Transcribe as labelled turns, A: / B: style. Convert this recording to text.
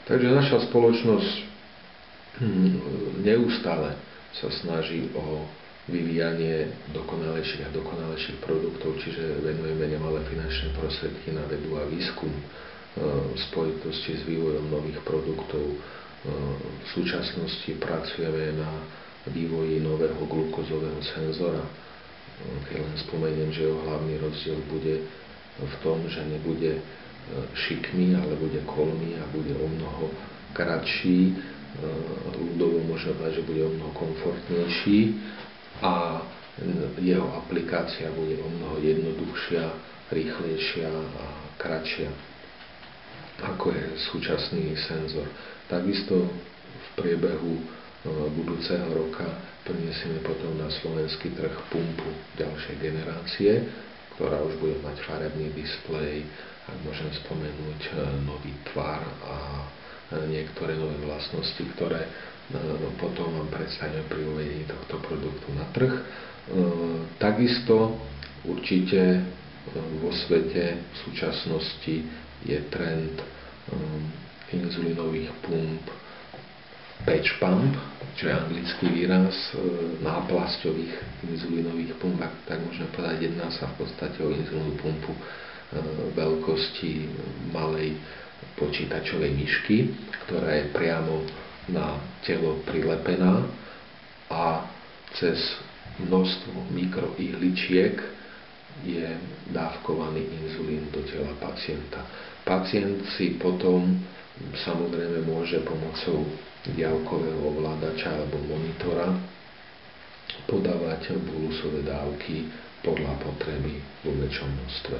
A: Takže naša spoločnosť neustále sa snaží o vyvíjanie dokonalejších a dokonalejších produktov, čiže venujeme nemalé finančné prostriedky na vedu a výskum v spojitosti s vývojom nových produktov. V súčasnosti pracujeme na vývoji nového glukózového senzora. Keď len spomeniem, že jeho hlavný rozdiel bude v tom, že nebude šikmý, ale bude kolmý a bude omnoho kratší. Ľudovo môžeme povedať, že bude omnoho komfortnejší a jeho aplikácia bude omnoho jednoduchšia, rýchlejšia a kratšia, ako je súčasný senzor. Takisto v priebehu budúceho roka prinesieme potom na slovenský trh pumpu ďalšej generácie, ktorá už bude mať farebný displej, ak môžem spomenúť nový tvar a niektoré nové vlastnosti, ktoré potom vám predstavíme pri uvedení tohto produktu na trh. Takisto určite vo svete v súčasnosti je trend inzulínových pump, patch pump, čo je anglický výraz náplasťových inzulínových pump, tak môžeme povedať, jedná sa v podstate o inzulínovú pumpu veľkosti malej počítačovej myšky, ktorá je priamo na telo prilepená a cez množstvo mikroihličiek je dávkovaný inzulín do tela pacienta. Pacient si potom samozrejme môže pomocou diaľkového ovládača alebo monitora podávať bolusové dávky podľa potreby vo väčšom množstve.